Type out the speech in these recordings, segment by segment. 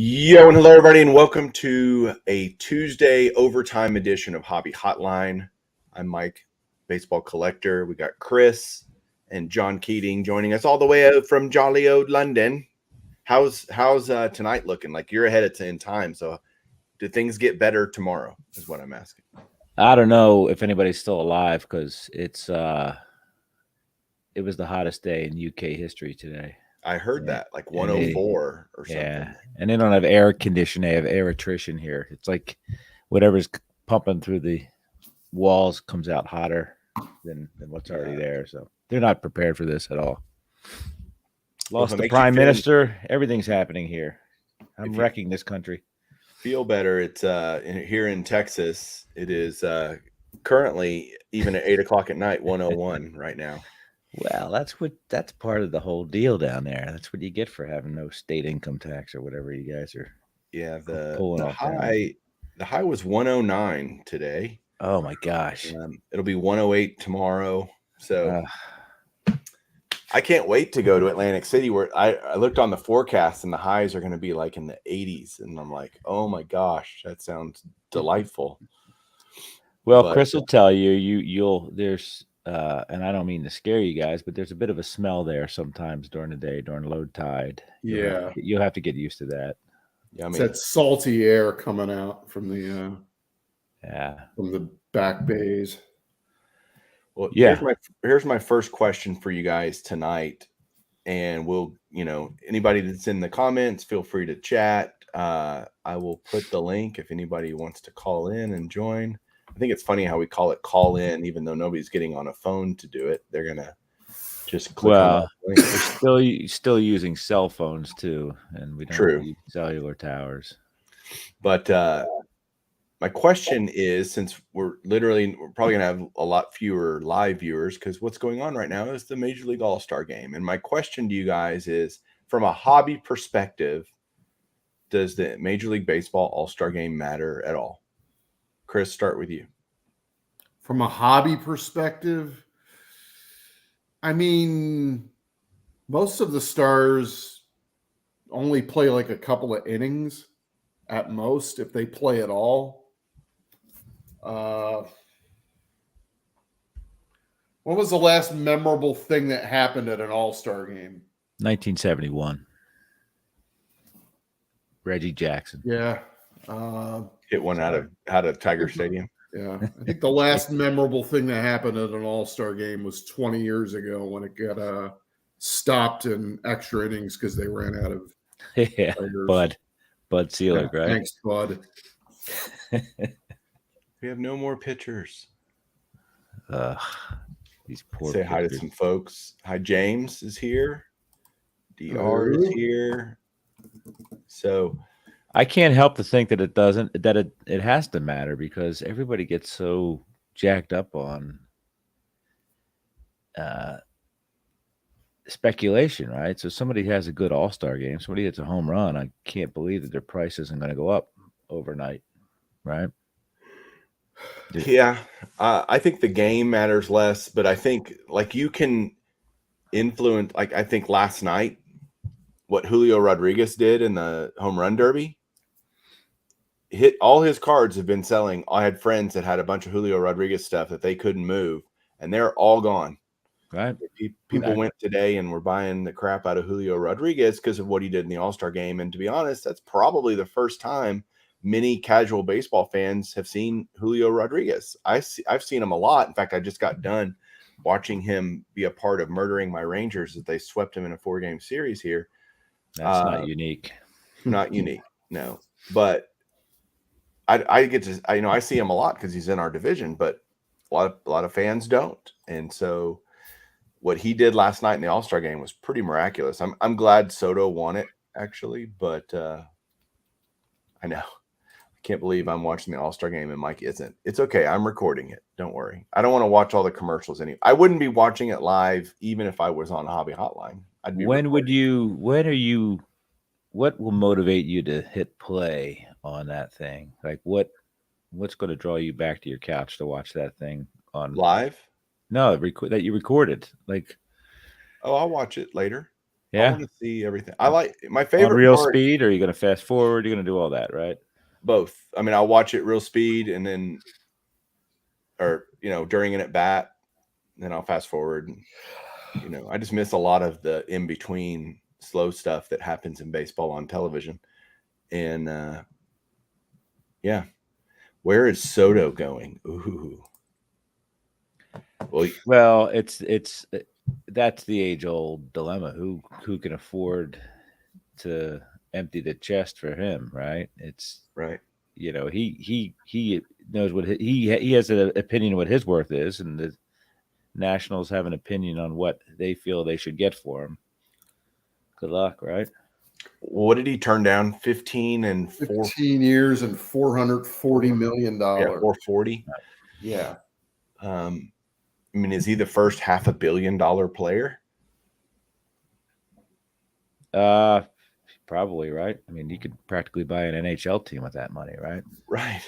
Yo, and hello, everybody, and welcome to a Tuesday overtime edition of Hobby Hotline. I'm Mike, baseball collector. We got Chris and John Keating joining us all the way out from jolly old London. How's tonight looking? Like you're ahead of in time, so do things get better tomorrow? Is what I'm asking. I don't know if anybody's still alive because it was the hottest day in UK history today. I heard Yeah. that, like 104 or something. Yeah, and they don't have air conditioning; they have air attrition here. It's like whatever's pumping through the walls comes out hotter than what's already there. So they're not prepared for this at all. Lost the prime minister. Everything's happening here. I'm wrecking this country. Feel better. It's here in Texas. It is currently even at 8 o'clock at night, 101 right now. Well, that's part of the whole deal down there. That's what you get for having no state income tax or whatever you guys are. Yeah, pulling the off high the high was 109 today. Oh my gosh. It'll be 108 tomorrow. So I can't wait to go to Atlantic City where I looked on the forecast and the highs are going to be like in the 80s. And I'm like, oh my gosh, that sounds delightful. Well, Chris will tell you, there's, and I don't mean to scare you guys, but there's a bit of a smell there sometimes during the day, during low tide. Yeah. You'll have to get used to that. Yeah, it's that salty air coming out from the from the back bays. Well, yeah. Here's my first question for you guys tonight. And we'll, anybody that's in the comments, feel free to chat. I will put the link if anybody wants to call in and join. I think it's funny how we call it call in, even though nobody's getting on a phone to do it. They're gonna just click on the link. We're still using cell phones too, and we don't use cellular towers. But my question is, since we're probably gonna have a lot fewer live viewers, because what's going on right now is the Major League All-Star Game. And my question to you guys is, from a hobby perspective, does the Major League Baseball All-Star Game matter at all? Chris, start with you. From a hobby perspective, I mean, most of the stars only play like a couple of innings at most, if they play at all. What was the last memorable thing that happened at an All-Star game? 1971. Reggie Jackson. Yeah. Hit one out of Tiger Stadium. Yeah. I think the last memorable thing that happened at an All-Star game was 20 years ago when it got stopped in extra innings because they ran out of Tigers. Bud Selig, right? Thanks, Bud. We have no more pitchers. These poor Say hi to some folks. Hi, James is here. DR is here. So I can't help to think that it has to matter, because everybody gets so jacked up on speculation, right? So somebody has a good All-Star game, somebody hits a home run, I can't believe that their price isn't going to go up overnight, right? Yeah, I think the game matters less, but I think like you can influence, like I think last night, what Julio Rodriguez did in the home run derby, all his cards have been selling. I had friends that had a bunch of Julio Rodriguez stuff that they couldn't move, and they're all gone. Right. People went today and were buying the crap out of Julio Rodriguez because of what he did in the All-Star game. And to be honest, that's probably the first time many casual baseball fans have seen Julio Rodriguez. I've seen him a lot. In fact, I just got done watching him be a part of murdering my Rangers as they swept him in a 4-game series here. That's not unique. Not unique, no. But I get to, I see him a lot because he's in our division, but a lot of fans don't. And so what he did last night in the All-Star game was pretty miraculous. I'm glad Soto won it, actually, but I know. I can't believe I'm watching the All-Star game and Mike isn't. It's okay. I'm recording it. Don't worry. I don't want to watch all the commercials I wouldn't be watching it live even if I was on Hobby Hotline. I'd be what will motivate you to hit play on that thing? Like what's going to draw you back to your couch to watch that thing on live? No, that you recorded. Like, oh, I'll watch it later. I Yeah. want to see everything. I like my On favorite real part. speed, or are you going to fast forward? You're going to do all that, right? Both. I mean, I'll watch it real speed and then, or during an at bat, then I'll fast forward. And, I just miss a lot of the in between slow stuff that happens in baseball on television. And yeah, where is Soto going? Ooh. Well, it's that's the age old dilemma. Who can afford to empty the chest for him, right? It's right. he knows what he has an opinion what his worth is, and the Nationals have an opinion on what they feel they should get for him. Good luck, right? What did he turn down? 15 and 15 years and $440 million. Yeah, 440. Yeah. I mean, is he the first $500 million player? Probably, right? I mean, you could practically buy an NHL team with that money, right? Right.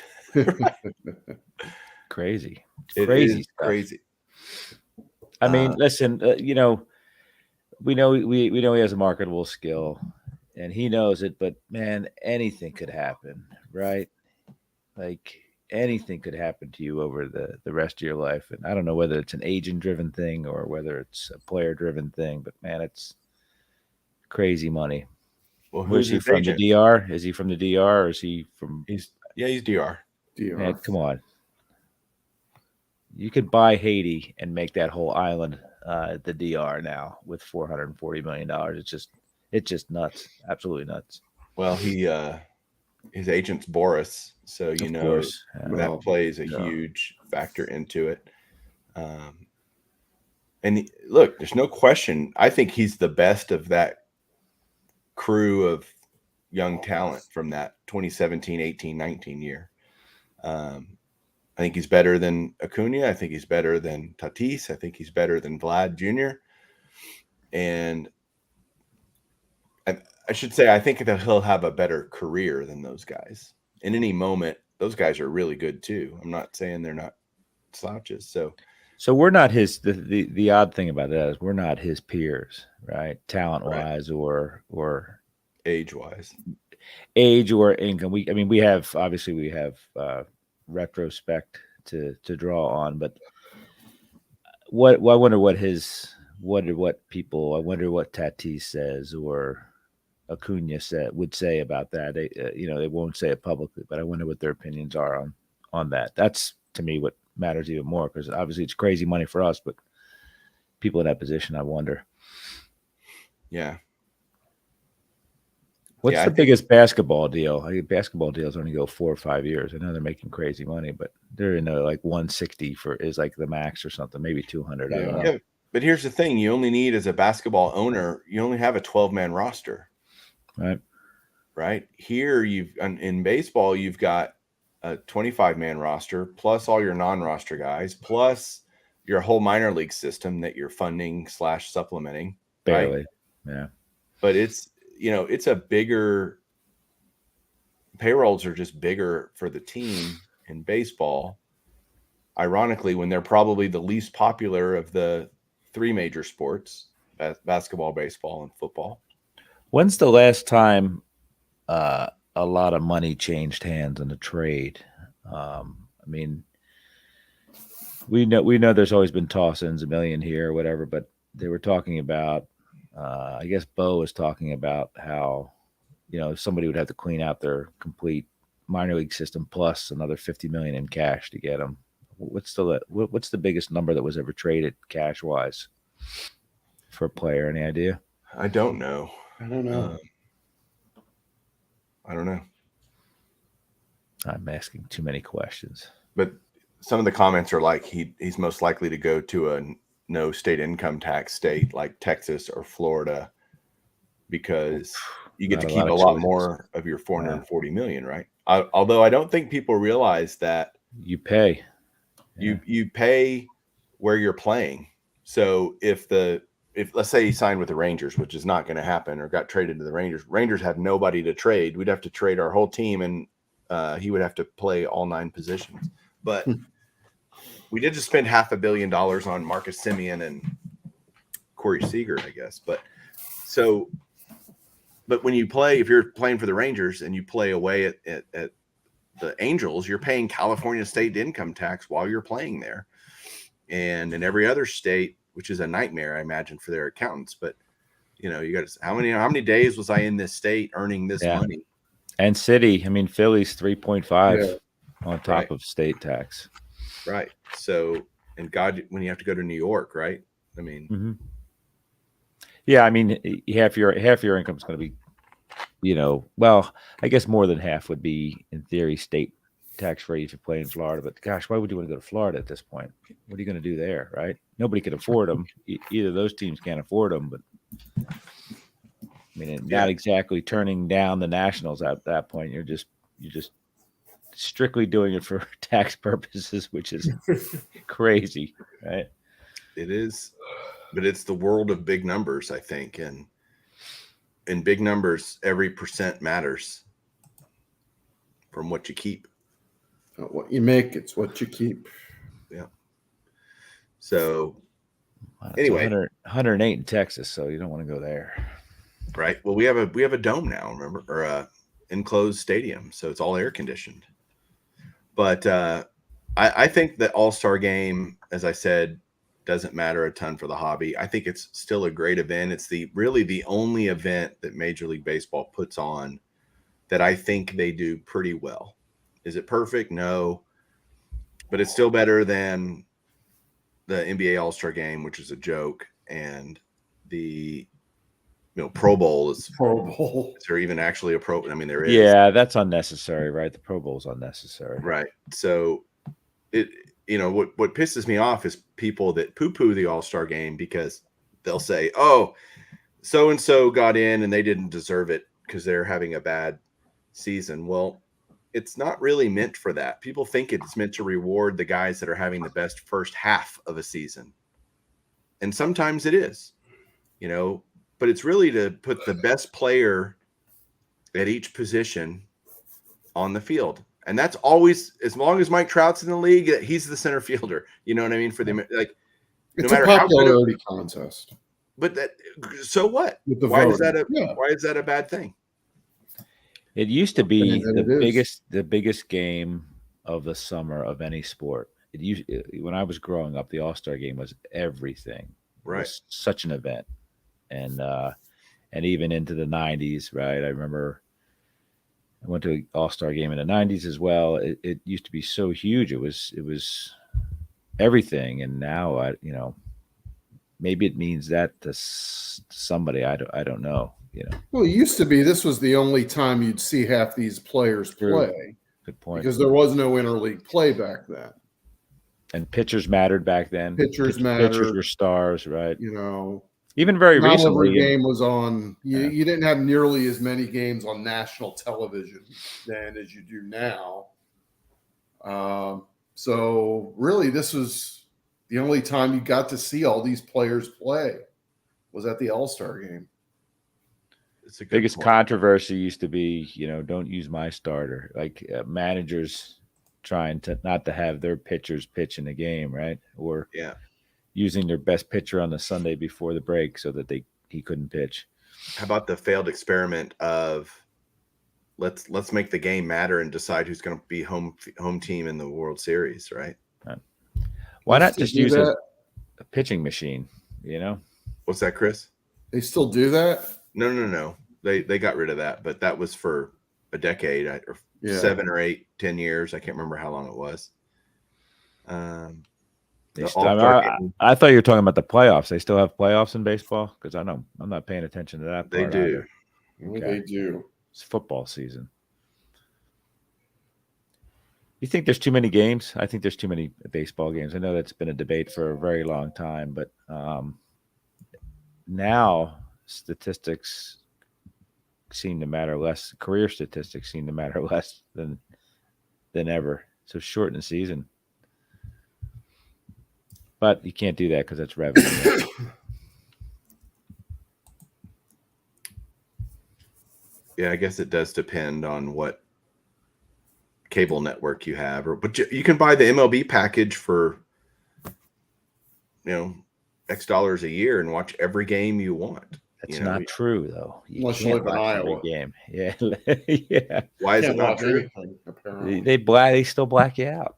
Crazy. It Crazy is stuff. crazy. I mean, listen, we know we know he has a marketable skill, and he knows it. But man, anything could happen, right? Like anything could happen to you over the rest of your life, and I don't know whether it's an agent-driven thing or whether it's a player-driven thing. But man, it's crazy money. Well, Where's who's he his from? agent? The DR? Is he from the DR, or is he from? He's DR. Man, come on. You could buy Haiti and make that whole island the DR now with $440 million. It's just nuts. Absolutely nuts. Well, his agent's Boris, so Of course. that plays a huge factor into it. And look, there's no question. I think he's the best of that crew of young talent from that 2017, 18, 19 year. I think he's better than Acuna. I think he's better than Tatis. I think he's better than Vlad Jr. And I should say, I think that he'll have a better career than those guys. In any moment, those guys are really good too. I'm not saying they're not slouches. So we're not his. The odd thing about that is we're not his peers, right? Talent wise, or age wise, or income. We have retrospect to draw on, but I wonder what Tatis says or Acuna would say about that. They won't say it publicly, but I wonder what their opinions are on that. That's to me what matters even more, because obviously it's crazy money for us, but people in that position, I wonder. Yeah. What's the biggest basketball deal? I think basketball deals only go 4 or 5 years. I know they're making crazy money, but they're in like 160 is like the max or something, maybe 200. I don't know. Yeah, but here's the thing: you only need, as a basketball owner, you only have a 12-man roster. Right here, in baseball, you've got a 25-man roster plus all your non-roster guys plus your whole minor league system that you're funding / supplementing. Barely, right? Yeah. But it's a bigger, payrolls are just bigger for the team in baseball. Ironically, when they're probably the least popular of the 3 major sports: basketball, baseball, and football. When's the last time a lot of money changed hands in a trade? We know there's always been toss-ins, $1 million here or whatever, but they were talking about, I guess Bo was talking about how, somebody would have to clean out their complete minor league system plus another $50 million in cash to get them. What's the biggest number that was ever traded cash wise for a player? Any idea? I don't know. I don't know. I'm asking too many questions. But some of the comments are like he's most likely to go to a no state income tax state like Texas or Florida, because you get to keep a lot more of your 440 million, right? Although I don't think people realize that you pay. You pay where you're playing. So if let's say he signed with the Rangers, which is not going to happen, or got traded to the Rangers have nobody to trade. We'd have to trade our whole team, and he would have to play all 9 positions. But we did just spend $500 million on Marcus Semien and Corey Seager, I guess. But So, but when you play, if you're playing for the Rangers and you play away at the Angels, you're paying California state income tax while you're playing there. And in every other state, which is a nightmare, I imagine, for their accountants. But you know, you got to, how many days was I in this state earning this money? And city, I mean, Philly's 3.5 Yeah. on top Right. of state tax. Right. So, and God, when you have to go to New York, right? I mean, Yeah, I mean, half your income is going to be, you know, well, I guess more than half would be in theory state tax free if you play in Florida. But gosh, why would you want to go to Florida at this point? What are you going to do there, right? Nobody can afford them. Either of those teams can't afford them, but I mean, not exactly turning down the Nationals at that point. You're just strictly doing it for tax purposes, which is crazy, right? it is, but it's the world of big numbers, I think, and in big numbers, every percent matters from what you keep. Not what you make, it's what you keep. Yeah. So Wow, anyway, 108 in Texas, so you don't want to go there. Right. Well, we have a dome now, remember, or a enclosed stadium, so it's all air conditioned. But I think the All-Star game, as I said, doesn't matter a ton for the hobby. I think it's still a great event. It's really the only event that Major League Baseball puts on that I think they do pretty well. Is it perfect? No. But it's still better than the NBA All-Star game, which is a joke, and the Pro Bowl is. Pro Bowl. Is there even actually a Pro? I mean, there is. Yeah, that's unnecessary, right? The Pro Bowl's unnecessary. Right. So what pisses me off is people that poo-poo the All-Star game because they'll say, oh, so-and-so got in and they didn't deserve it because they're having a bad season. Well, it's not really meant for that. People think it's meant to reward the guys that are having the best first half of a season. And sometimes it is, but it's really to put the best player at each position on the field. And that's always, as long as Mike Trout's in the league, he's the center fielder. You know what I mean? For them, like, it's no matter a popularity contest. But so what? Why is that a bad thing? It used to be the biggest game of the summer of any sport. When I was growing up, the All-Star game was everything. Right. It was such an event. And even into the 90s, right? I remember I went to an All-Star game in the 90s as well. It used to be so huge. It was everything. And now, maybe it means that to somebody. I don't know. Well, it used to be this was the only time you'd see half these players play. Good point. Because there was no interleague play back then. And pitchers mattered back then. Pitchers mattered. Pitchers were stars, right? Even very recently, every game was on. You didn't have nearly as many games on national television then as you do now. So really, this was the only time you got to see all these players play was at the All-Star game. It's the biggest controversy used to be, don't use my starter. Like managers trying to not to have their pitchers pitch in the game, right? Or using their best pitcher on the Sunday before the break so that he couldn't pitch. How about the failed experiment of let's make the game matter and decide who's going to be home team in the World Series, right? Why not just use a pitching machine, What's that, Chris? They still do that? No. They got rid of that, but that was for a decade or 7 or 8, 10 years. I can't remember how long it was. I thought you were talking about the playoffs. They still have playoffs in baseball? Because I'm not paying attention to that. They do. Okay. They do. It's football season. You think there's too many games? I think there's too many baseball games. I know that's been a debate for a very long time, but now statistics seem to matter less. Career statistics seem to matter less than ever. So shorten the season. But you can't do that because that's revenue. Yeah, I guess it does depend on what cable network you have, but you can buy the MLB package for X dollars a year and watch every game you want. That's You know, not true though. You Unless you can't live in watch every Iowa. game. Yeah, yeah. why is it Can't not watch true? anything, apparently. They still black you out.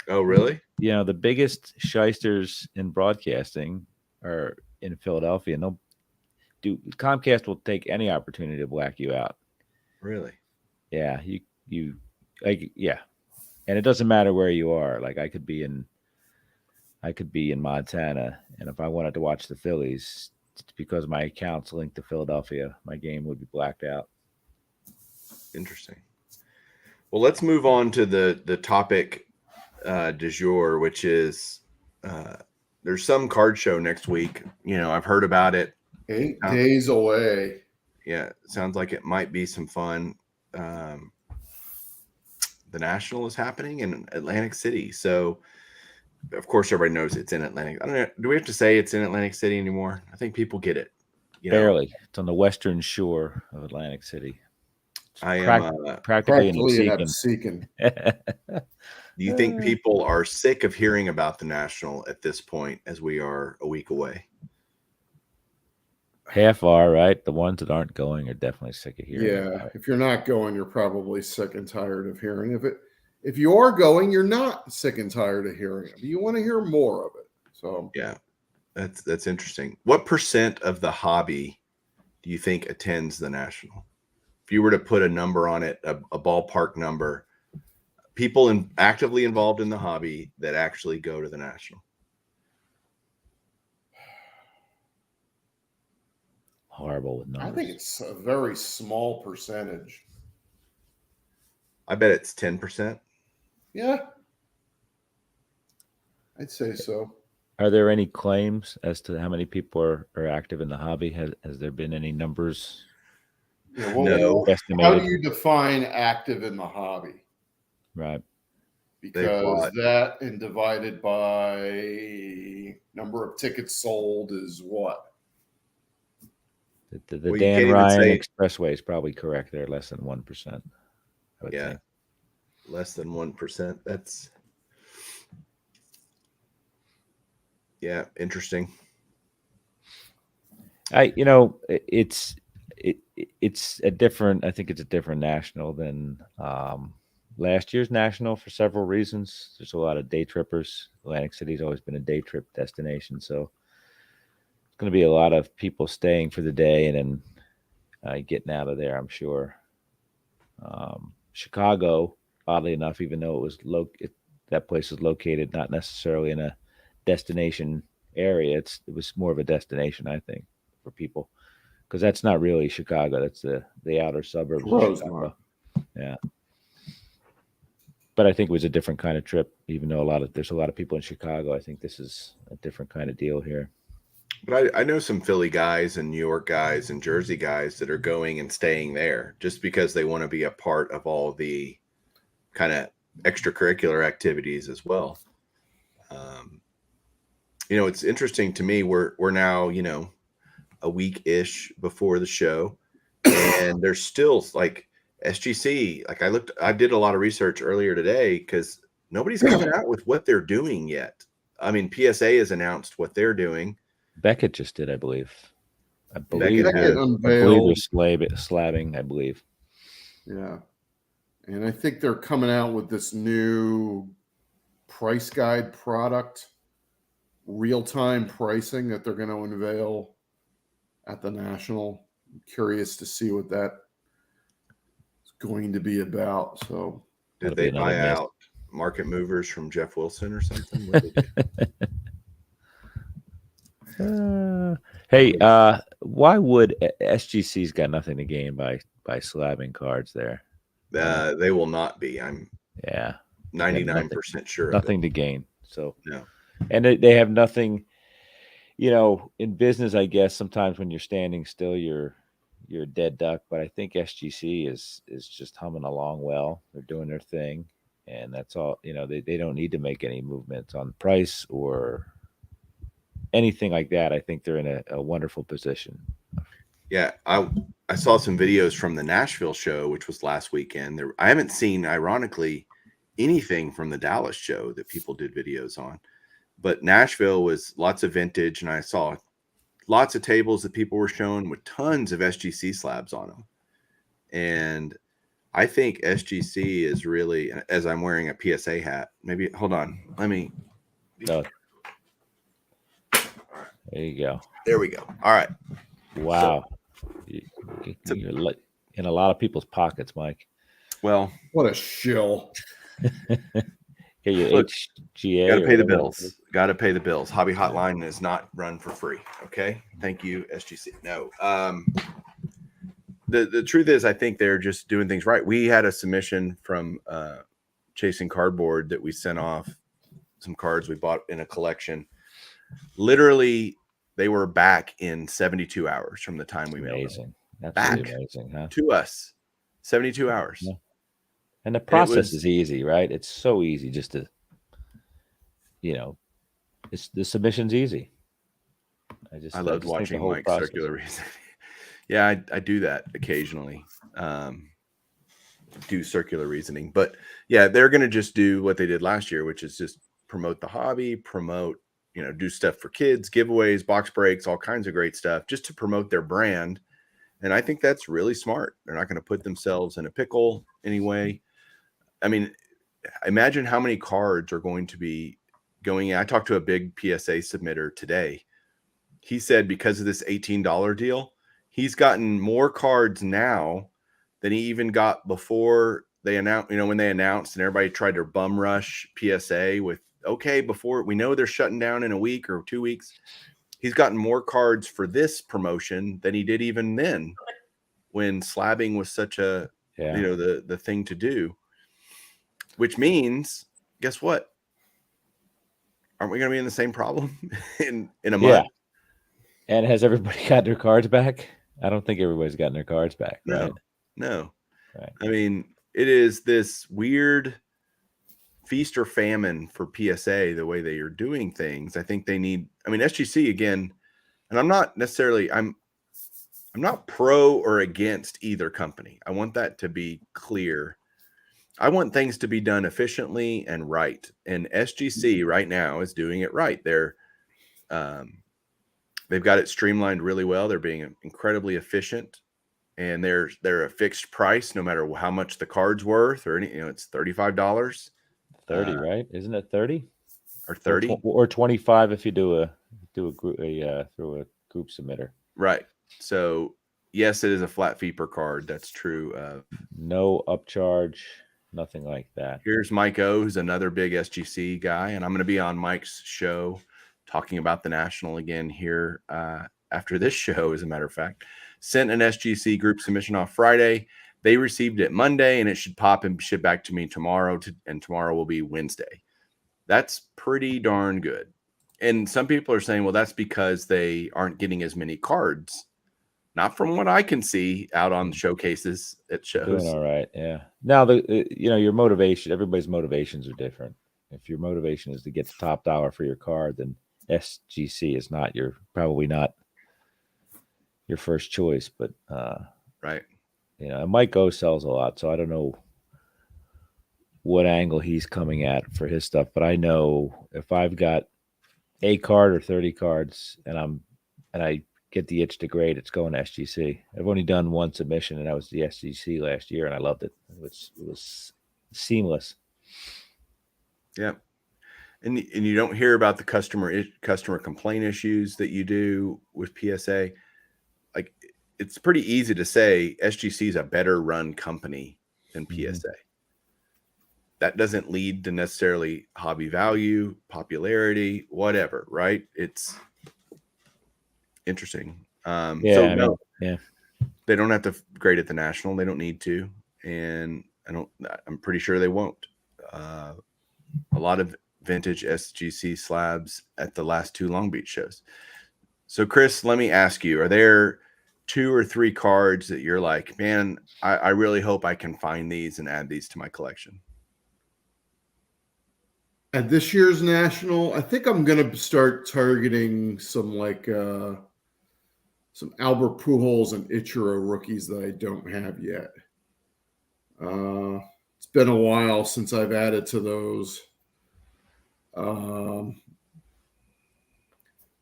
Oh, really? You know, the biggest shysters in broadcasting are in Philadelphia. And they'll do Comcast will take any opportunity to black you out. Really? Yeah, you like yeah, and it doesn't matter where you are. Like I could be in Montana, and if I wanted to watch the Phillies, it's because my account's linked to Philadelphia, my game would be blacked out. Interesting. Well, let's move on to the topic du jour, which is there's some card show next week. You know, I've heard about it. 8 days away. Yeah, it sounds like it might be some fun. The National is happening in Atlantic City, so of course everybody knows it's in Atlantic. I don't know. Do we have to say it's in Atlantic City anymore? I think people get it. You know, Barely. It's on the western shore of Atlantic City. It's I am. practically in Practically in Absecon. Absecon. Do you think people are sick of hearing about the National at this point, as we are a week away? Half are, right? The ones that aren't going are definitely sick of hearing. Yeah, if you're not going, you're probably sick and tired of hearing of it. If you are going, you're not sick and tired of hearing it. You want to hear more of it. So Yeah, that's interesting. What percent of the hobby do you think attends the National? If you were to put a number on it, a ballpark number, people actively involved in the hobby that actually go to the National. Horrible with numbers. I think it's a very small percentage. I bet it's 10%. Yeah, I'd say so. Are there any claims as to how many people are active in the hobby? Has there been any numbers? Yeah, No. How do you define active in the hobby? Right. Because that and divided by number of tickets sold is what? The Well, Dan Ryan Expressway is probably correct there, less than 1%. I would think. Less than 1%. That's interesting. It's a different. I think it's a different National than last year's National for several reasons. There's a lot of day trippers. Atlantic City's always been a day trip destination, so it's going to be a lot of people staying for the day and then getting out of there, I'm sure. Chicago, oddly enough, even though it was that place was located not necessarily in a destination area, it was more of a destination, I think, for people, because that's not really Chicago. That's the outer suburbs of Chicago. Yeah. But I think it was a different kind of trip, even though there's a lot of people in Chicago. I think this is a different kind of deal here. But I know some Philly guys and New York guys and Jersey guys that are going and staying there just because they want to be a part of all the kind of extracurricular activities as well. It's interesting to me. We're now, a week-ish before the show, and there's still like SGC. Like I did a lot of research earlier today because nobody's coming out with what they're doing yet. I mean, PSA has announced what they're doing. Beckett just did, I believe. Beckett unveiled slabbing, I believe. Yeah. And I think they're coming out with this new price guide product, real-time pricing that they're going to unveil at the National. I'm curious to see what that is going to be about. So did they buy out market movers from Jeff Wilson or something? What did they do? Hey, why would SGC's got nothing to gain by slabbing cards there? They will not be. I'm 99% sure. Nothing to gain. So no, and they have nothing. In business, I guess sometimes when you're standing still, you're a dead duck. But I think SGC is just humming along well. They're doing their thing, and that's all. They don't need to make any movements on price or anything like that. I think they're in a wonderful position. Yeah, I saw some videos from the Nashville show, which was last weekend. I haven't seen, ironically, anything from the Dallas show that people did videos on. But Nashville was lots of vintage, and I saw lots of tables that people were showing with tons of SGC slabs on them. And I think SGC is really, as I'm wearing a PSA hat, maybe, hold on. Let me. No. There you go. There we go. All right. Wow. You're in a lot of people's pockets, Mike. Well, what a shill. Get your look, HGA. got to pay the bills. Got to pay the bills. Hobby Hotline is not run for free. Okay. Thank you, SGC. No. The truth is, I think they're just doing things right. We had a submission from Chasing Cardboard that we sent off some cards we bought in a collection. Literally, they were back in 72 hours from the time we mailed them. That's back really amazing, huh? to us. 72 hours. Yeah. And the process is easy, right? It's so easy just to, the submission's easy. I loved watching Mike's circular reasoning. Yeah, I do that occasionally. Do circular reasoning. But yeah, they're going to just do what they did last year, which is just promote the hobby, promote, do stuff for kids, giveaways, box breaks, all kinds of great stuff just to promote their brand. And I think that's really smart. They're not going to put themselves in a pickle anyway. I mean, imagine how many cards are going to be going in. I talked to a big PSA submitter today. He said because of this $18 deal, he's gotten more cards now than he even got before they announced, when they announced and everybody tried to bum rush PSA with, okay, before we know they're shutting down in a week or 2 weeks. He's gotten more cards for this promotion than he did even then when slabbing was such a, the thing to do, which means, guess what? Aren't we going to be in the same problem in a month? And has everybody got their cards back? I don't think everybody's gotten their cards back, right? No. Right. I mean, it is this weird feast or famine for PSA, the way they are doing things. I think they need, SGC again, and I'm not necessarily, I'm not pro or against either company. I want that to be clear. I want things to be done efficiently and right. And SGC right now is doing it right. They've got it streamlined really well. They're being incredibly efficient, and they're a fixed price no matter how much the card's worth or it's $35. 30, right? Isn't it 30 or 30 or 25 if you do a group through a group submitter? Right. So yes, it is a flat fee per card. That's true. No upcharge, nothing like that. Here's Mike O, who's another big SGC guy, and I'm going to be on Mike's show talking about the National again here after this show, as a matter of fact. Sent an SGC group submission off Friday. They received it Monday, and it should pop and ship back to me tomorrow, and tomorrow will be Wednesday. That's pretty darn good. And some people are saying, well, that's because they aren't getting as many cards. Not from what I can see out on showcases at shows. Doing all right, yeah. Now, your motivation, everybody's motivations are different. If your motivation is to get the top dollar for your card, then SGC is probably not your first choice. But right, and Mike Go sells a lot, so I don't know what angle he's coming at for his stuff. But I know if I've got a card or 30 cards, and I get the itch to grade, it's going to SGC. I've only done one submission, and that was the SGC last year, and I loved it. It was seamless. Yeah. And you don't hear about the customer complaint issues that you do with PSA. Like, it's pretty easy to say SGC is a better run company than PSA. Mm-hmm. That doesn't lead to necessarily hobby value, popularity, whatever, right? It's interesting. They don't have to grade at the National. They don't need to. And I'm pretty sure they won't. A lot of vintage SGC slabs at the last two Long Beach shows. So Chris, let me ask you, are there 2 or 3 cards that you're like, man, I really hope I can find these and add these to my collection? At this year's National, I think I'm going to start targeting some some Albert Pujols and Ichiro rookies that I don't have yet. It's been a while since I've added to those.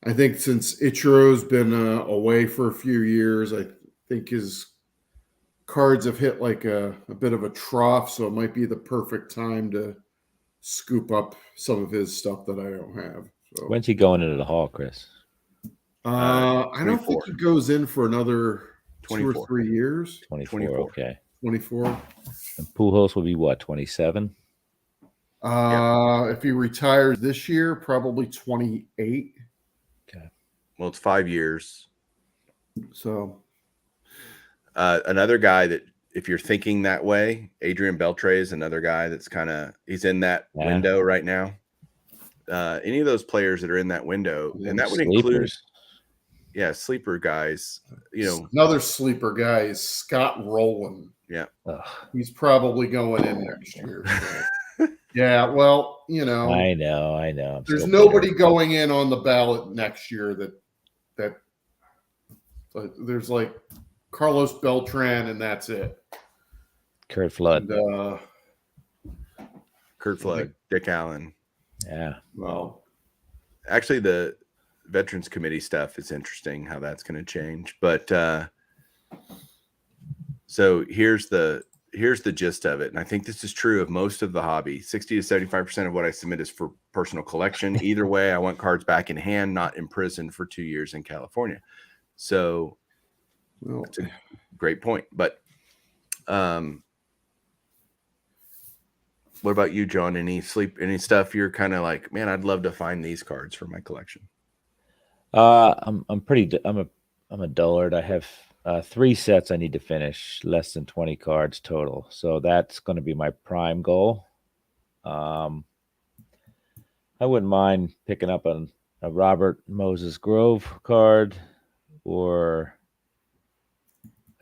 I think since Ichiro's been away for a few years, I think his cards have hit like a bit of a trough, so it might be the perfect time to scoop up some of his stuff that I don't have. So When's he going into the hall, Chris? I don't think 24. he goes in for another 2 or 24. 3 years. 24. 24. Okay. 24. And Pujols will be what? 27. If he retires this year, probably 28. Okay. Well, it's 5 years. So Another guy that, if you're thinking that way, Adrian Beltre is another guy that's he's in that window right now. Any of those players that are in that window, and that would include, sleeper guys. Another sleeper guy is Scott Rowland. Yeah. Ugh. He's probably going in next year. So. Yeah, well, I know. There's nobody going in on the ballot next year that there's like Carlos Beltran, and that's it. Kurt Flood. And, Kurt Flood, Dick Allen. Yeah. Well, actually, the Veterans Committee stuff is interesting, how that's going to change. But so here's the gist of it. And I think this is true of most of the hobby. 60 to 75% of what I submit is for personal collection. Either way, I want cards back in hand, not imprisoned for 2 years in California. So that's a great point. But what about you, John? Any stuff you're kind of like, man, I'd love to find these cards for my collection? I'm a dullard. I have 3 sets I need to finish, less than 20 cards total. So that's going to be my prime goal. I wouldn't mind picking up a Robert Moses Grove card or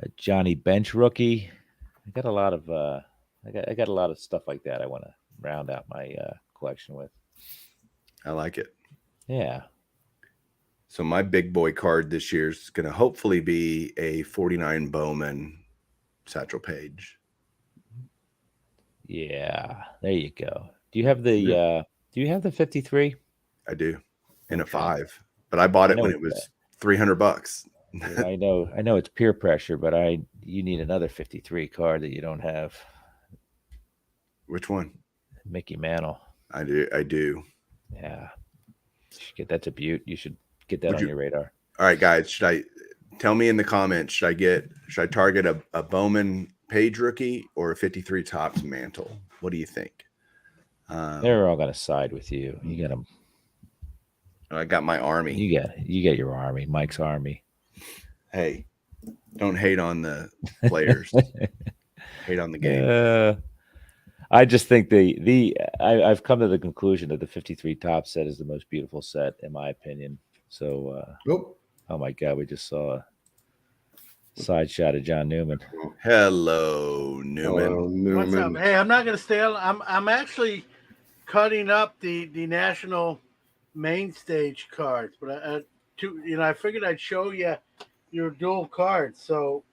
a Johnny Bench rookie. I got a lot of I got a lot of stuff like that I want to round out my collection with. I like it. Yeah. So my big boy card this year is going to hopefully be a 49 Bowman Satchel Paige. Yeah, there you go. Do you have the 53? I do, in a 5, but I bought it when it was $300. I know it's peer pressure, but you need another 53 card that you don't have. Which one? Mickey Mantle. I do. Yeah. That's a beaut. You should get that on your radar. All right, guys. Tell me in the comments, should I target a Bowman Page rookie or a 53 Topps Mantle? What do you think? They're all gonna side with you. You got them. I got my army. You got your army, Mike's army. Hey, don't hate on the players. Hate on the game. I just think I've come to the conclusion that the 53 Topps set is the most beautiful set in my opinion. So, oh my God, we just saw a side shot of John Newman. Hello, Newman. What's up? Hey, I'm not going to stay on. I'm actually cutting up the national main stage cards, but I figured I'd show you your dual cards. So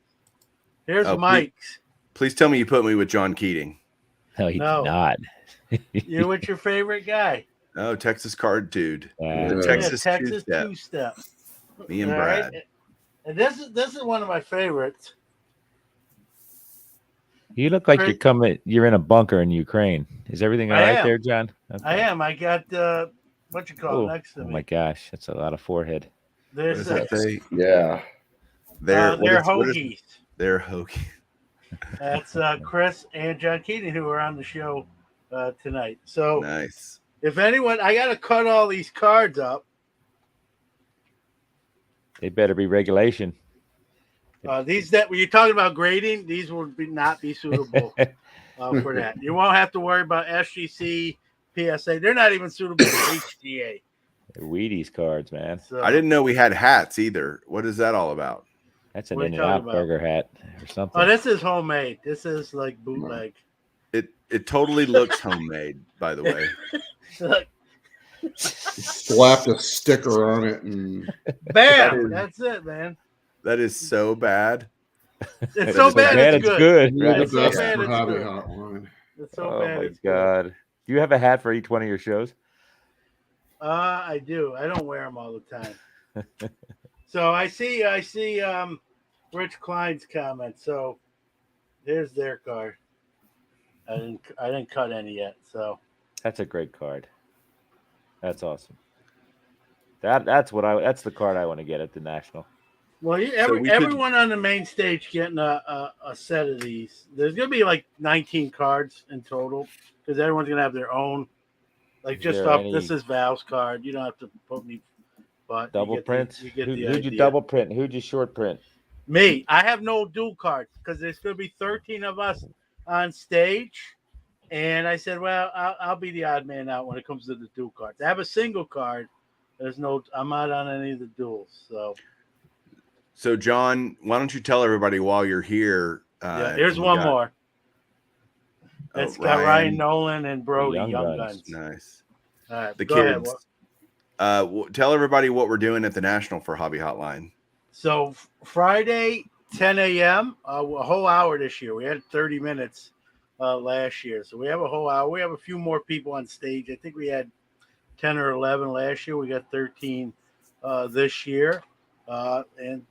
here's Mike's. Please tell me you put me with John Keating. No, he did not. You're with your favorite guy. Oh, Texas card dude. Texas two-step. Me and Brad. Right? And this is one of my favorites. You look like you're in a bunker in Ukraine. Is everything all right there, John? Okay. I am. I got what you call it next to me. Oh my gosh, that's a lot of forehead. What does that say? Yeah. They're Hoagies. They're Hoagies. That's Chris and John Keating who are on the show tonight. So nice. If anyone, I got to cut all these cards up. They better be regulation. These that when you're talking about grading, these would not be suitable for that. You won't have to worry about SGC, PSA. They're not even suitable for HGA. They're Wheaties cards, man. So, I didn't know we had hats either. What is that all about? That's an In-N-Out Burger hat or something. Oh, this is homemade. This is like bootleg. It totally looks homemade, by the way. Slapped a sticker on it and bam! That's it, man. That is so bad. It's so bad. It's good. Right. It's so bad. It's Hobby good. Hotline. It's so bad. Oh my God! Do you have a hat for each one of your shows? I do. I don't wear them all the time. So I see Rich Klein's comment. So there's their card. I didn't cut any yet. So That's a great card. That's awesome. That's the card I want to get at the National. well, we could- everyone on the main stage getting a set of these. There's gonna be like 19 cards in total because everyone's gonna have their own. Like Is just there up, any this is Val's card. You don't have to put me, but double print? You get Who'd the you idea. double print? Who'd you short print? Me, I have no dual cards because there's going to be 13 of us on stage, and I said, well, I'll be the odd man out when it comes to the dual cards. I have a single card. I'm not on any of the duels. So John, why don't you tell everybody while you're here? Here's one more. It's got Ryan Nolan and Brody, Young Guns. Nice. All right, The go kids. ahead. Tell everybody what we're doing at the National for Hobby Hotline. So Friday, 10 a.m., a whole hour this year. We had 30 minutes last year. So we have a whole hour. We have a few more people on stage. I think we had 10 or 11 last year. We got 13 this year. I don't,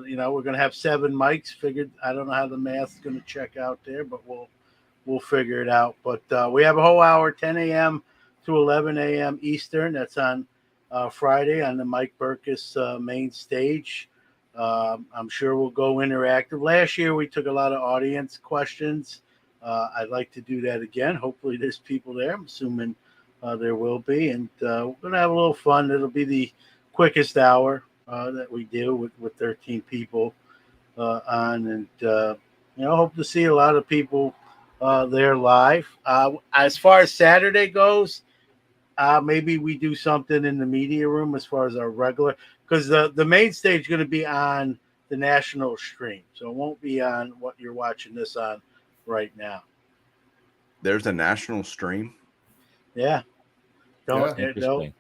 we're going to have 7 mics figured. I don't know how the math's going to check out there, but we'll figure it out. But we have a whole hour, 10 a.m. to 11 a.m. Eastern. That's on Friday on the Mike Burkus main stage. I'm sure we'll go interactive. Last year, we took a lot of audience questions. I'd like to do that again. Hopefully, there's people there. I'm assuming there will be. And we're going to have a little fun. It'll be the quickest hour that we do with 13 people on. And, hope to see a lot of people there live. As far as Saturday goes, maybe we do something in the media room as far as our regular, because the main stage is going to be on the national stream. So it won't be on what you're watching this on right now. There's a national stream. Yeah. Interesting.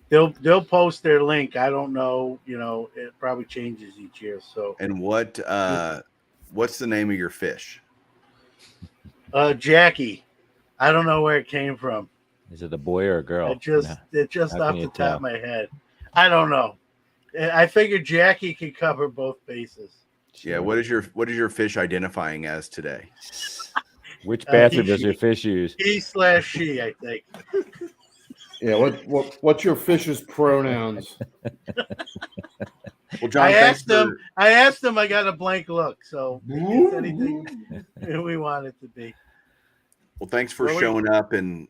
They'll post their link. I don't know, it probably changes each year. So And what's the name of your fish? Jackie. I don't know where it came from. Is it a boy or a girl? It just How off can you the top tell? of my head. I don't know. I figured Jackie could cover both bases. Yeah. What is your fish identifying as today? Which bathroom does your fish use? He/she, I think. Yeah, what's your fish's pronouns? Well, John, I asked him. I got a blank look. So it's anything we want it to be. Well, thanks for showing up and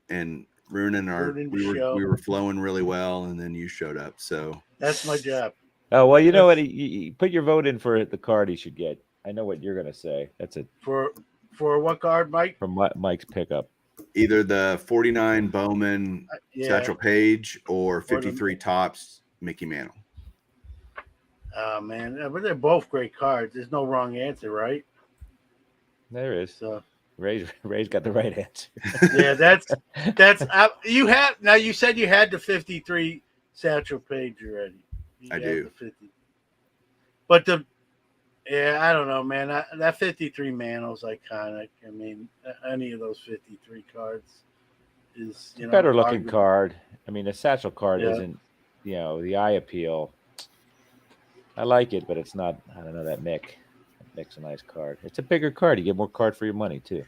ruining we were flowing really well, and then you showed up. So that's my job. Oh well, you know what? You put your vote in for the card he should get. I know what you're gonna say. That's it. For what card, Mike? From Mike's pickup. Either the 49 Bowman Satchel Paige or 53 Tops Mickey Mantle. Oh man, but they're both great cards. There's no wrong answer, right? There is. So Ray's got the right answer. Yeah, that's you have now. You said you had the 53 Satchel Paige already. I do. The 50. But I don't know, man. That 53 Mantle's iconic. I mean, any of those 53 cards is better looking card. I mean, the Satchel card isn't, the eye appeal. I like it, but it's not. I don't know that Mick's a nice card. It's a bigger card. You get more card for your money too.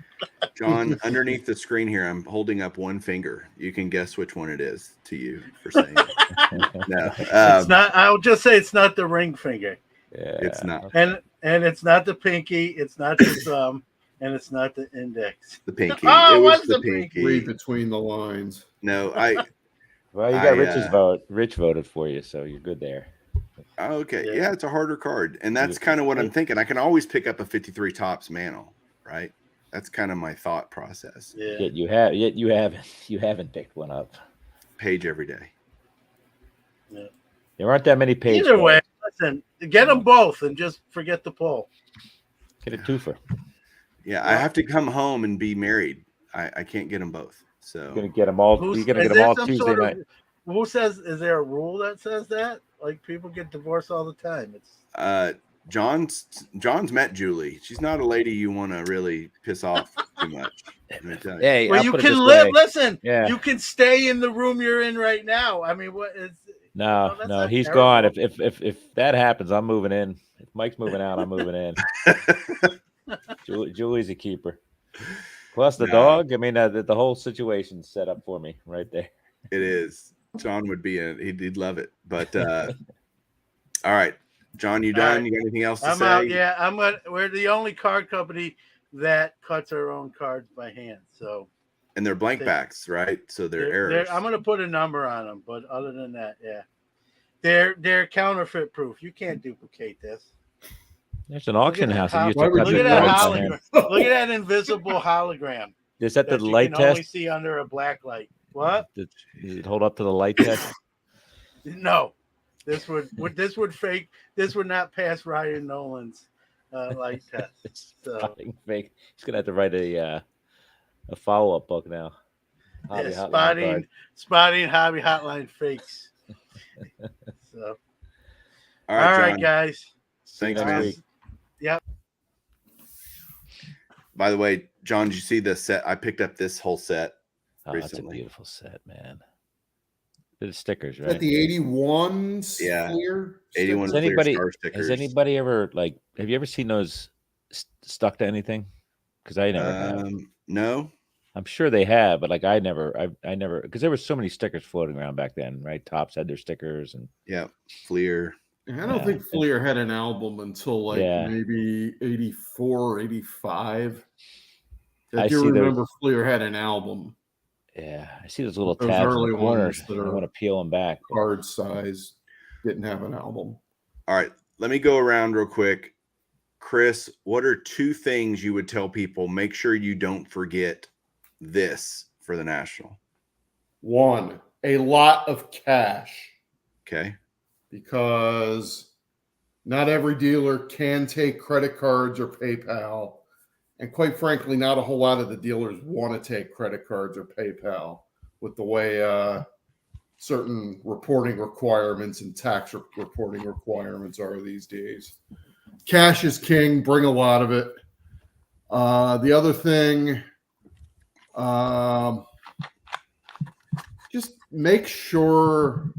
John, underneath the screen here, I'm holding up one finger. You can guess which one it is to you for saying it. No, it's not. I'll just say it's not the ring finger. Yeah, it's not. And it's not the pinky. It's not the thumb, and it's not the index. The pinky. Oh, it was what's the the pinky. Read between the lines. No, Well, you got Rich's vote. Rich voted for you, so you're good there. Okay. Yeah, it's a harder card. And that's kind of what I'm thinking. I can always pick up a 53 Tops Mantle, right? That's kind of my thought process. Yeah. Yet you haven't picked one up. Page every day. Yeah. There aren't that many pages. Either way, listen, get them both and just forget the poll. Get a twofer. Yeah, I have to come home and be married. I can't get them both. So You're gonna get them all. You're gonna get them all Tuesday night. Who says? Is there a rule that says that? Like people get divorced all the time. It's John's met Julie. She's not a lady you want to really piss off too much. Let me tell you. Hey, Well, I'll you put it can this live. way. Listen, Yeah. you can stay in the room you're in right now. I mean, what is? No, that's no, not he's terrible. gone. If that happens, I'm moving in. If Mike's moving out, I'm moving in. Julie's a keeper. Plus the No. dog. I mean, the whole situation's set up for me right there. It is. John would be he'd love it. But all right, John, you done? right. You got anything else to I'm say? out. Yeah, we're the only card company that cuts our own cards by hand. So, And they're blank backs, right? So they're errors. I'm gonna put a number on them, but other than that, yeah, they're counterfeit proof. You can't duplicate this. There's an auction that house that hol- used to Why cut would Look the you at that cards by want hand. hologram. Look at that invisible hologram Is that the that you light can only test? see under a black light. What? Did it hold up to the light test? No, this would fake. This would not pass Ryan Nolan's light test. It's So fucking fake. He's gonna have to write a follow-up book now. Hobby yeah, hotline spotting hobby hotline fakes. So All all right, John. guys. Thanks, next man. week. Yep. By the way, John, did you see the set? I picked up this whole set Oh, that's a recently. beautiful set, man. The stickers, Is that right? the 81 Yeah. clear? 81 sticker? clear anybody- star stickers. Has anybody ever have you ever seen those stuck to anything? Because I never have. No. I'm sure they have, but like I never, because there were so many stickers floating around back then, right? Tops had their stickers, and Yeah. Fleer. I don't Yeah. think Fleer had an album until like Yeah. maybe 84, 85. I I do see those- remember Fleer had an album, yeah, I see those little Those tabs in early the corners. ones that I are- want to peel them back. but- card size, didn't have an album. All right. Let me go around real quick. Chris, what are 2 things you would tell people? Make sure you don't forget this for the National. 1, a lot of cash, Okay. because not every dealer can take credit cards or PayPal. And quite frankly, not a whole lot of the dealers want to take credit cards or PayPal with the way certain reporting requirements and tax reporting requirements are these days. Cash is king. Bring a lot of it. The other thing, just make sure.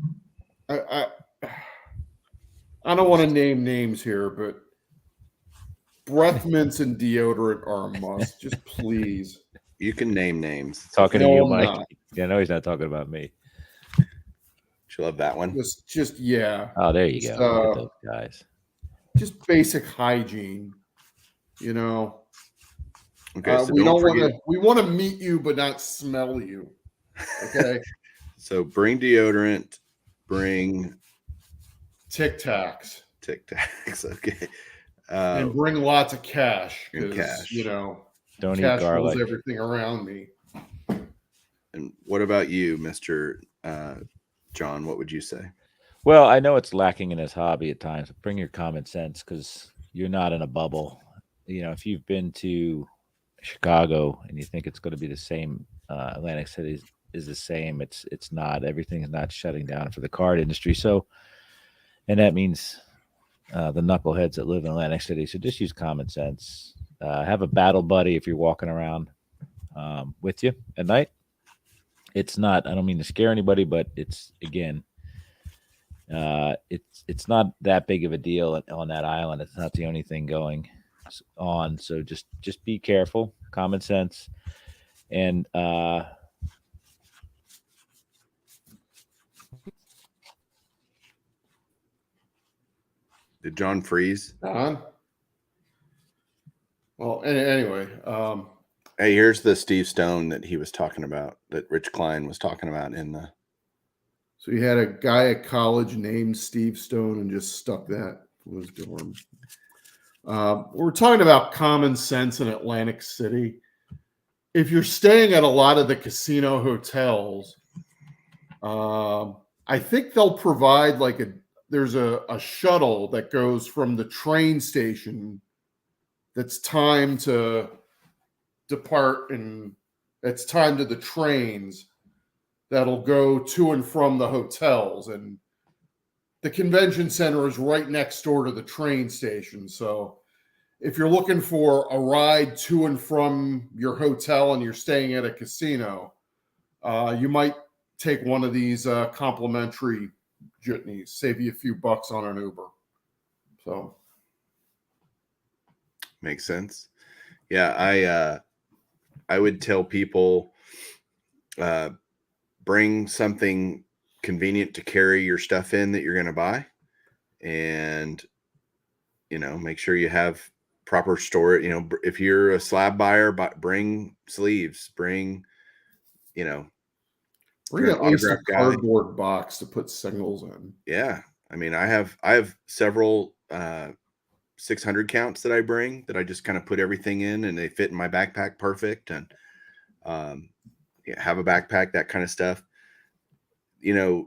I don't want to name names here, but breath mints and deodorant are a must. Just please. You can name names. Talking No, to you, I'm Mike. not. Yeah, no, he's not talking about me. She love that one. Just yeah. Oh, there you Just, go. Look at those guys. Just basic hygiene. You know. Okay. So we don't want forget. to. We want to meet you, but not smell you. Okay. So bring deodorant. Bring Tic Tacs. Tic Tacs. Okay. And bring lots of cash. and 'Cause, cash. You know, Don't eat cash garlic. rules everything around me. And what about you, Mr. John? What would you say? Well, I know it's lacking in his hobby at times. But bring your common sense, because you're not in a bubble. You know, if you've been to Chicago and you think it's going to be the same, Atlantic City is the same. It's not. Everything is not shutting down for the card industry. So, and that means the knuckleheads that live in Atlantic City. So just use common sense. Have a battle buddy if you're walking around with you at night. It's not. I don't mean to scare anybody, but it's again. It's not that big of a deal on that island. It's not the only thing going on. So just be careful, common sense, and Did John freeze? Don? Well, anyway, Hey, here's the Steve Stone that he was talking about, that Rich Klein was talking about in the. so you had a guy at college named Steve Stone and just stuck that in his dorm. We're talking about common sense in Atlantic City. If you're staying at a lot of the casino hotels, I think they'll provide there's a shuttle that goes from the train station that's timed to depart, and it's timed to the trains that'll go to and from the hotels. And the convention center is right next door to the train station. So if you're looking for a ride to and from your hotel and you're staying at a casino, you might take one of these complimentary jitneys, save you a few bucks on an Uber. So makes sense. Yeah, I would tell people bring something convenient to carry your stuff in that you're going to buy, and make sure you have proper storage. If you're a slab buyer, bring sleeves, bring bring at least a cardboard box to put singles in. Yeah, I mean, I have several 600 counts that I bring that I just kind of put everything in, and they fit in my backpack perfect, and have a backpack, that kind of stuff, and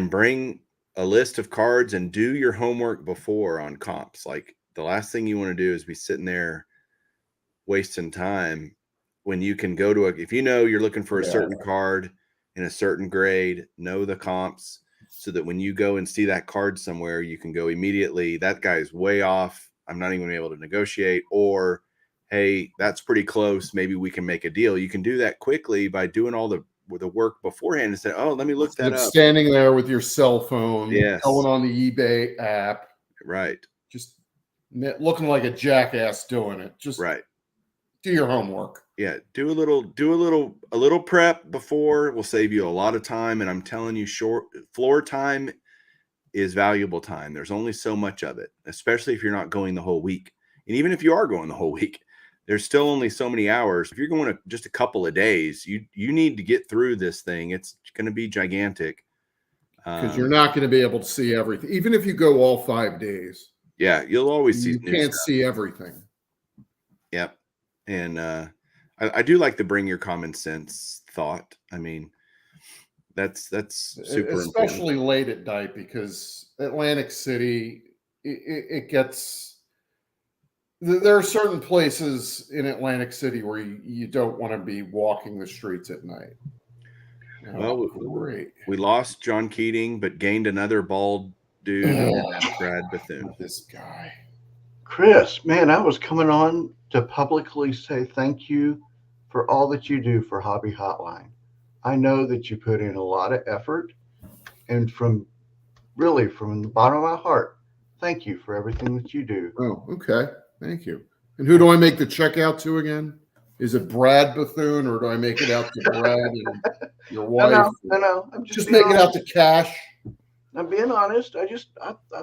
bring a list of cards and do your homework before on comps. Like, the last thing you want to do is be sitting there wasting time when you can go to if you're looking for a certain card in a certain grade, know the comps, so that when you go and see that card somewhere, you can go immediately, that guy's way off, I'm not even gonna be able to negotiate, or hey, that's pretty close, maybe we can make a deal. You can do that quickly by doing all the work beforehand and say, oh, let me look that up. Standing there with your cell phone, yes, going on the eBay app, right, just looking like a jackass doing it. Just right. Do your homework. Yeah, do a little prep before will save you a lot of time. And I'm telling you, floor time is valuable time. There's only so much of it, especially if you're not going the whole week. And even if you are going the whole week, there's still only so many hours. If you're going just a couple of days, you need to get through this thing. It's going to be gigantic. Because you're not going to be able to see everything. Even if you go all 5 days. Yeah, you'll always see. You can't see everything. Yep. And I do like the bring your common sense thought. I mean, that's super especially important. Late at night, because Atlantic City, it gets, there are certain places in Atlantic City where you don't want to be walking the streets at night. Well, great. We lost John Keating, but gained another bald dude, Brad Bethune. This guy. Chris, man, I was coming on to publicly say thank you for all that you do for Hobby Hotline. I know that you put in a lot of effort, and from the bottom of my heart, thank you for everything that you do. Oh, okay. Thank you. And who do I make the check out to again? Is it Brad Bethune, or do I make it out to Brad and your wife? No. I'm just make it out to cash. I'm being honest. I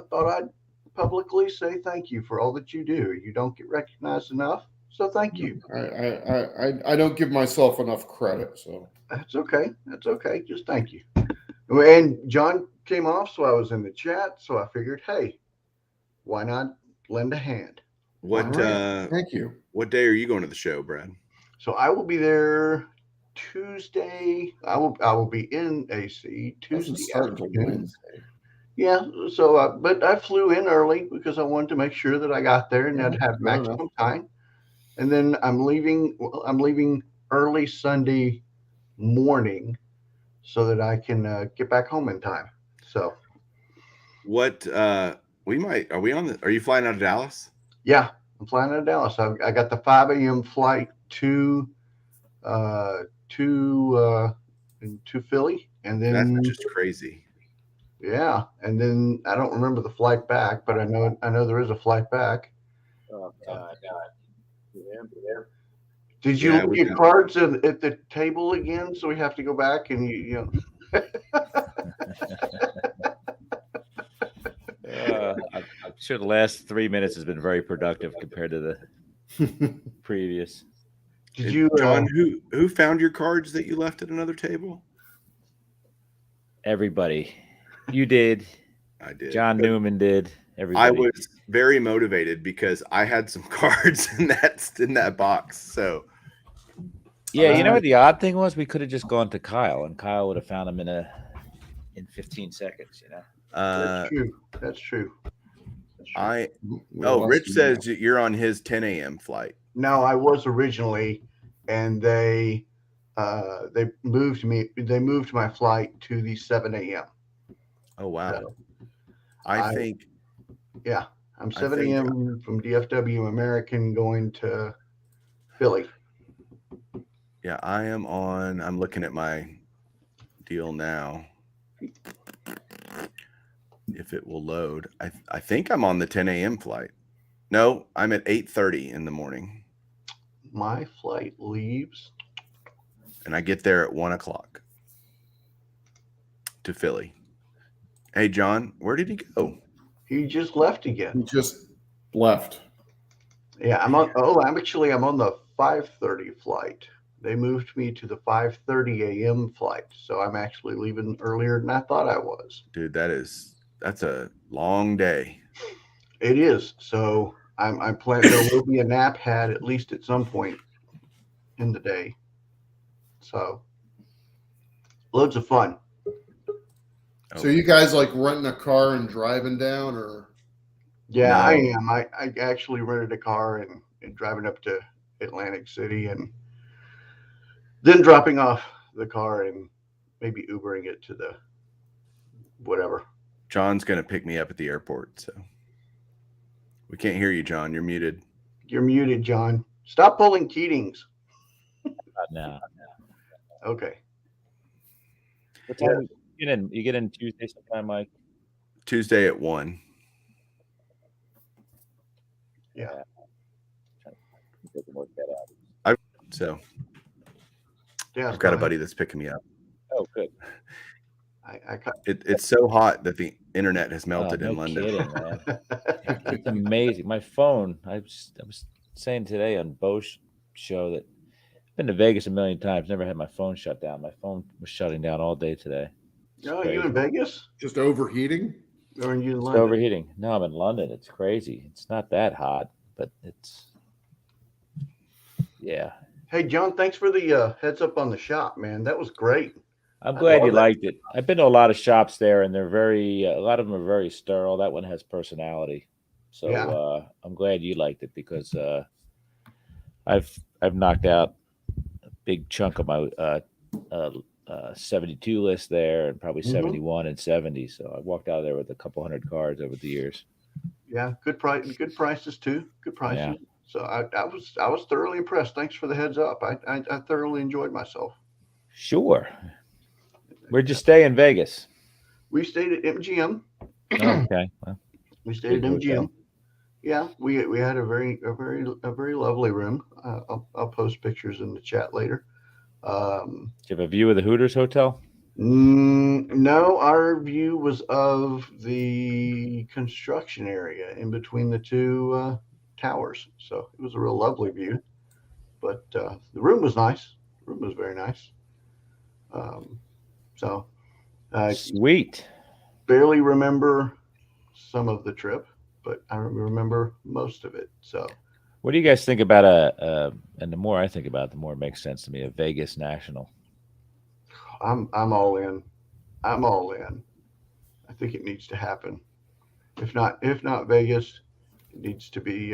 thought I'd publicly say thank you for all that you do. You don't get recognized enough, so thank you. I don't give myself enough credit, so that's okay. That's okay. Just thank you. And John came off, so I was in the chat, so I figured, hey, why not lend a hand? Thank you. What day are you going to the show, Brad? So I will be there Tuesday. I will be in AC Tuesday afternoon. Yeah. So, but I flew in early because I wanted to make sure that I got there and I'd have maximum time. And then I'm leaving early Sunday morning so that I can get back home in time. So, are you flying out of Dallas? Yeah, I'm flying out of Dallas. I got the 5 a.m. flight to Philly, and then that's just crazy. Yeah, and then I don't remember the flight back, but I know there is a flight back. Oh God! Did you leave your cards at the table again? So we have to go back and you know. I'm sure the last 3 minutes has been very productive compared to the previous. Did you, John? Who found your cards that you left at another table? Everybody. You did. I did. John Newman did. Everybody. I was very motivated because I had some cards in that box. So yeah, you know what the odd thing was? We could have just gone to Kyle, and Kyle would have found them in 15 seconds. You know. That's true. Rich says you're on his 10 a.m. flight. No, I was originally, and they moved my flight to the 7 a.m. Oh wow. So, I think yeah, I'm I 7 think- a.m. from DFW American going to Philly. yeah, I am on. I'm looking at my deal now. If it will load, I think I'm on the 10 a.m. flight. No, I'm at 8:30 in the morning, My flight leaves. and I get there at 1 o'clock to Philly. Hey, John, where did he go? He just left He again. just left. Yeah, I'm on. Oh, I'm on the 5:30 flight. They moved me to the 5:30 a.m. flight, so I'm actually leaving earlier than I thought I was. Dude, that's a long day. It is. So I'm planning. There will be a nap had at least at some point in the day. So loads of fun. So you guys like renting a car and driving down, or Yeah, No. I am. I actually rented a car and driving up to Atlantic City and then dropping off the car and maybe Ubering it to the whatever. John's gonna pick me up at the airport, so we can't hear you, John. You're muted. You're muted, John. Stop pulling Keatings. Not now. Okay. What time you get in? You get in Tuesday sometime, Mike? Tuesday at 1. Yeah. Work that out. So Yeah. I've got a buddy that's picking me up. Oh, good. It's so hot that the internet has Oh, melted no in London. kidding, man. It's amazing. My phone. I was saying today on Bo's show that I've been to Vegas a million times. Never had my phone shut down. My phone was shutting down all day today. No, you in Vegas? just overheating? Or are you in It's London? overheating. No, I'm in London. It's crazy. It's not that hot, but it's yeah. Hey, John, thanks for the heads up on the shop, man. That was great. I'm I glad love you it. liked it. I've been to a lot of shops there, and they're very. A lot of them are very sterile. That one has personality, so Yeah. I'm glad you liked it because I've knocked out a big chunk of my 72 list there, and probably Mhm. 71 and 70. So I walked out of there with a couple hundred cards over the years. Yeah, good prices too. Good prices. Yeah. So I was thoroughly impressed. Thanks for the heads up. I thoroughly enjoyed myself. Sure. Where'd you stay in Vegas? We stayed at MGM. Okay. Well, We stayed big at MGM. hotel. Yeah, we had a very lovely room. I'll post pictures in the chat later. Do you have a view of the Hooters Hotel? No, our view was of the construction area in between the two towers. So it was a real lovely view. But the room was nice. The room was very nice. So I Sweet. barely remember some of the trip, but I remember most of it. So What do you guys think about and the more I think about it, the more it makes sense to me, a Vegas National. I'm all in. I'm all in. I think it needs to happen. If not Vegas, it needs to be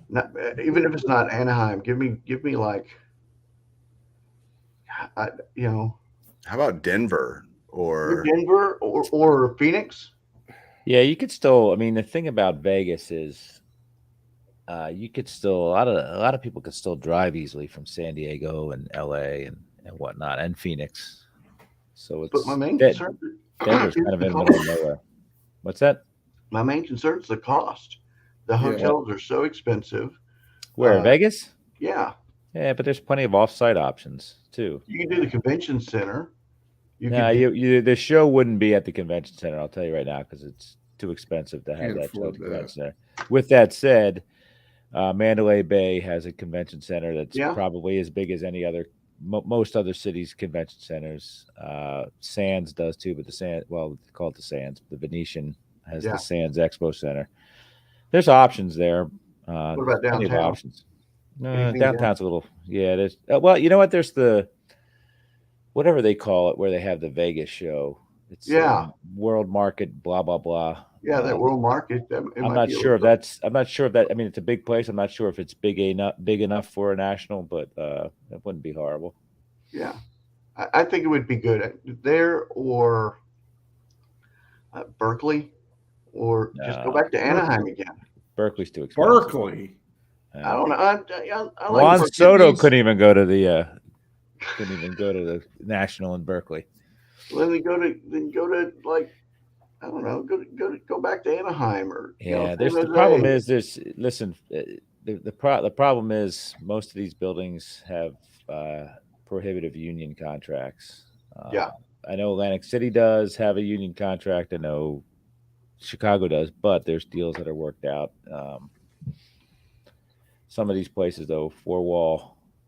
not, even if it's not Anaheim. Give me like How about Denver or Denver or Phoenix? Yeah, you could still. I mean, the thing about Vegas is, you could still a lot of people could still drive easily from San Diego and L.A. and whatnot, and Phoenix. So it's But my main concern Denver's is kind of the in the middle of cost. nowhere. What's that? My main concern is the cost. The Yeah. hotels are so expensive. Where Vegas? Yeah, Yeah, but there's plenty of off-site options too. you can do the convention center. No, the show wouldn't be at the convention center. I'll tell you right now because it's too expensive to have Can't that show at afford the that. convention center. With that said, Mandalay Bay has a convention center that's Yeah. probably as big as any other most other cities' convention centers. Sands does too, but they call it the Sands. The Venetian has Yeah. the Sands Expo Center. There's options there. What about Plenty of downtown? options. Anything Downtown's a little, there's well, you know what? There's the whatever they call it where they have the Vegas show. It's World Market, blah blah blah. Yeah, that World Market. I'm not sure if that. I mean, it's a big place. I'm not sure if it's big enough for a national, but it wouldn't be horrible. Yeah, I think it would be good there or Berkeley, or just go No, back to Anaheim again. Berkeley's too expensive. Berkeley. I don't know. I like Juan Berkeley. Soto couldn't even go to the National in Berkeley. Then go to like, I don't know, go back to Anaheim or Yeah, San the problem Jose. is listen, the problem is most of these buildings have prohibitive union contracts. Yeah. I know Atlantic City does have a union contract. I know Chicago does, but there's deals that are worked out. Some of these places, though,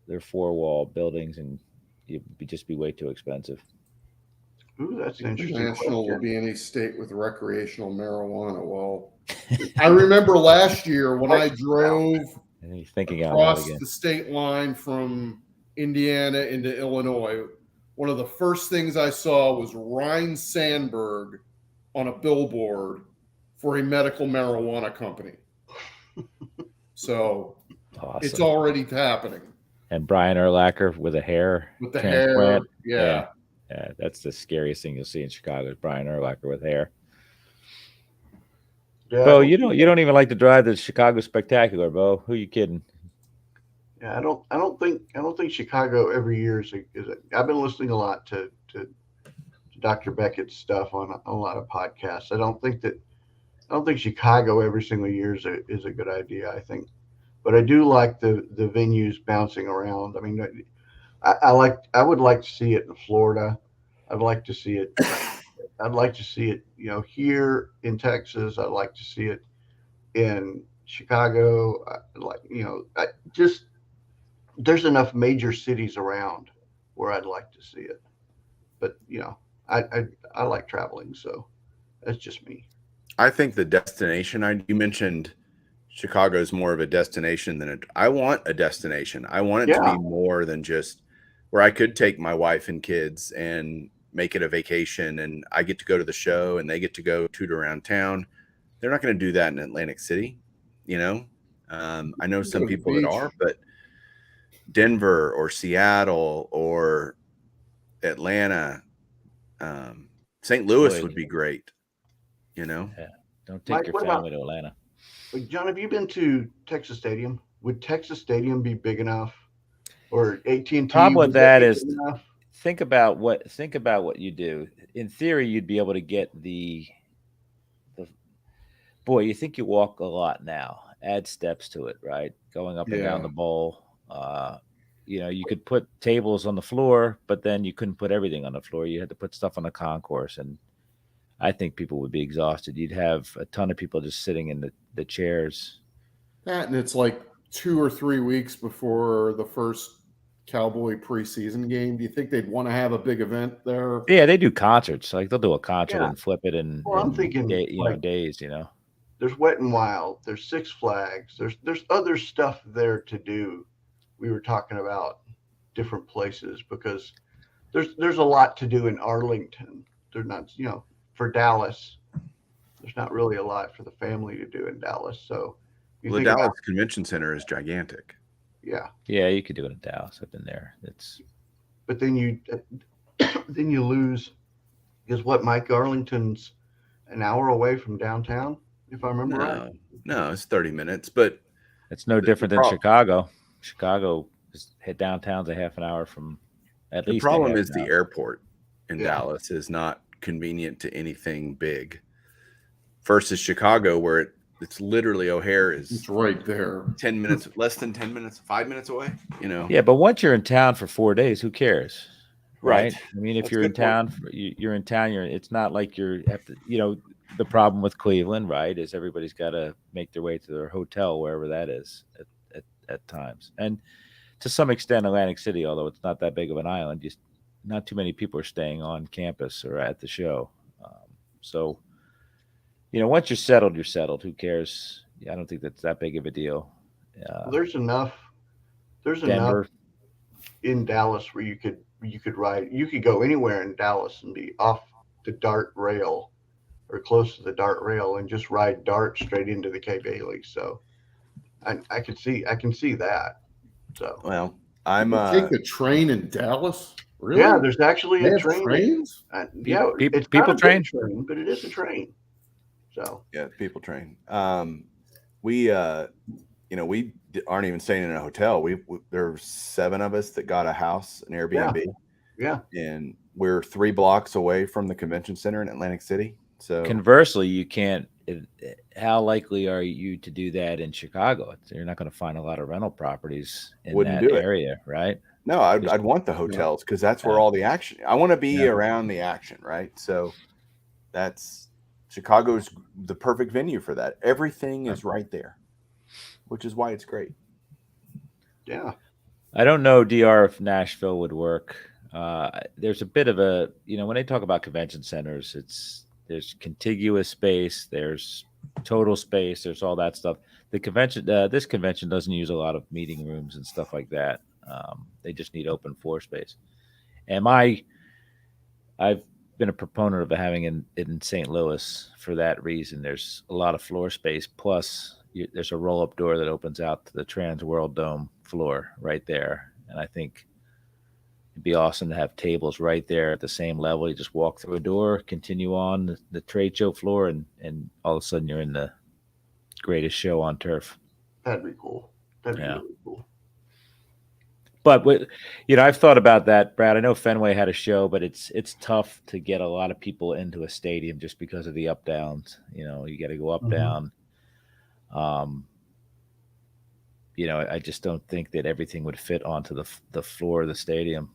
they're four wall buildings, and it'd just be way too expensive. Ooh, that's an interesting National will question. be any state with recreational marijuana. Well, I remember last year when I drove And he's thinking out loud across again. the state line from Indiana into Illinois, one of the first things I saw was Ryan Sandberg on a billboard for a medical marijuana company. So Awesome. it's already happening. And Brian Urlacher with a hair With the transplant. hair, Yeah, that's the scariest thing you'll see in Chicago is Brian Urlacher with hair. Yeah, Bo, you don't even like to drive the Chicago Spectacular, Bo. Who you kidding? Yeah, I don't think Chicago every year is I've been listening a lot to Dr. Beckett's stuff on a lot of podcasts. I don't think Chicago every single year is a good idea. I think, but I do like the venues bouncing around. I mean, I would like to see it in Florida. I'd like to see it. Here in Texas. I'd like to see it in Chicago. There's enough major cities around where I'd like to see it. But I like traveling, so that's just me. I think the destination you mentioned, Chicago is more of a destination than I want a destination. I want it to be more than just where I could take my wife and kids and make it a vacation, and I get to go to the show and they get to go toot around town. They're not going to do that in Atlantic City, I know some people that are, but Denver or Seattle or Atlanta, St. Louis would be great. Yeah. Don't take Mike, your family to Atlanta. John, have you been to Texas Stadium? Would Texas Stadium be big enough, or AT&T? Problem with that is think about what you do. In theory, you'd be able to get the boy. You think you walk a lot now. Add steps to it, right? Going up and down the bowl. You could put tables on the floor, but then you couldn't put everything on the floor. You had to put stuff on the concourse, and I think people would be exhausted. You'd have a ton of people just sitting in the chairs. That, and it's like 2 or 3 weeks before the first Cowboy preseason game. Do you think they'd want to have a big event there? Yeah, they do concerts. Like they'll do a concert and flip it in. Well, I'm thinking days. There's Wet and Wild. There's Six Flags. There's other stuff there to do. We were talking about different places because there's a lot to do in Arlington. They're not, for Dallas, there's not really a lot for the family to do in Dallas. So the Dallas Convention Center is gigantic. Yeah. Yeah, you could do it in Dallas. I've been there. But then you lose, because Mike, Arlington's an hour away from downtown, if I remember right. No, it's 30 minutes, but it's no different than Chicago. Chicago is downtown's a half an hour from at least. The problem is the airport in Dallas is not convenient to anything big versus Chicago, where it's literally O'Hare is right there. 10 minutes, less than 10 minutes, 5 minutes away, Yeah, but once you're in town for 4 days, who cares? Right. I mean, if you're in town, you're in town. It's not like you have to, the problem with Cleveland, right, is everybody's got to make their way to their hotel, wherever that is at times. And to some extent, Atlantic City, although it's not that big of an island, just not too many people are staying on campus or at the show. So, once you're settled, you're settled. Who cares? I don't think that's that big of a deal. There's enough in Dallas where you could ride. You could go anywhere in Dallas and be off the DART rail or close to the DART rail and just ride DART straight into the Kay Bailey. So I can see that. So well, I'm take the train in Dallas. Really? Yeah, there's actually They a have train. trains? Yeah, it's people not a train? big train, but it is a train. So Yeah, people train. We aren't even staying in a hotel. There's 7 of us that got a house, an Airbnb, yeah, and we're 3 blocks away from the convention center in Atlantic City. So Conversely, you can't. How likely are you to do that in Chicago? You're not going to find a lot of rental properties in wouldn't that do it. area, right? No, I'd want the hotels because that's where all the action. I want to be around the action, right? So Chicago's the perfect venue for that. Everything is right there, which is why it's great. yeah. I don't know, DR, if Nashville would work. There's a bit of a, when they talk about convention centers, there's contiguous space, there's total space, there's all that stuff. The convention, this convention doesn't use a lot of meeting rooms and stuff like that. They just need open floor space. And I've been a proponent of having it in St. Louis for that reason. There's a lot of floor space. Plus, there's a roll-up door that opens out to the Trans World Dome floor right there. And I think it'd be awesome to have tables right there at the same level. You just walk through a door, continue on the trade show floor, and all of a sudden you're in the greatest show on turf. That'd be cool. That'd be Yeah. really cool. But I've thought about that, Brad. I know Fenway had a show, but it's tough to get a lot of people into a stadium just because of the up downs. You got to go up down. I just don't think that everything would fit onto the floor of the stadium.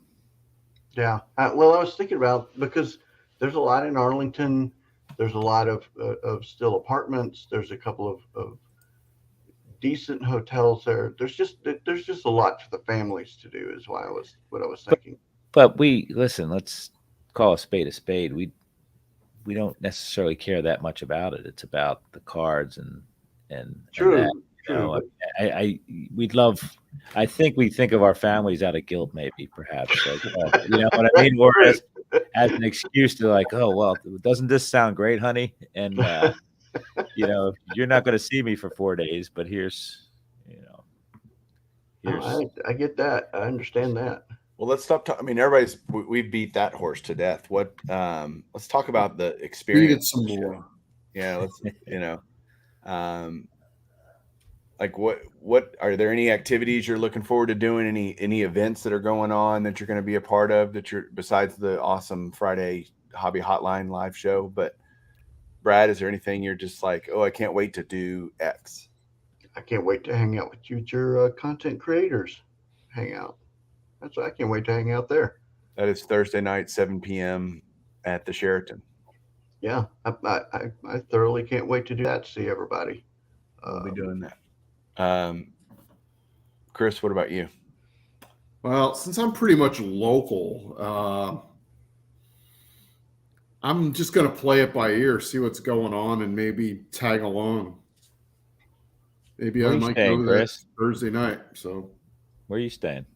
Yeah. Well, I was thinking about, because there's a lot in Arlington. There's a lot of still apartments. There's a couple of decent hotels there. There's just a lot for the families to do, is what I was thinking. But let's call a spade a spade. We don't necessarily care that much about it. It's about the cards and True. that. True. We'd love. I think we think of our families out of guilt, maybe, perhaps. Like, you know what I mean? Or as an excuse to, like, oh well, doesn't this sound great, honey? And you're not going to see me for 4 days, but here's. I get that. I understand that. Well, let's stop talking. I mean, we beat that horse to death. Let's talk about the experience. Beat it some more. Yeah, let's, like what are there any activities you're looking forward to doing? Any events that are going on that you're going to be a part of besides the awesome Friday Hobby Hotline live show? But Brad, is there anything you're just like, oh, I can't wait to do X? I can't wait to hang out with future content creators. Hang out. I can't wait to hang out there. That is Thursday night, 7 p.m. at the Sheraton. Yeah, I thoroughly can't wait to do that. See everybody. We'll be doing that. Chris, what about you? Well, since I'm pretty much local, I'm just going to play it by ear, see what's going on, and maybe tag along. Maybe I might go that Thursday night. So, where are you staying?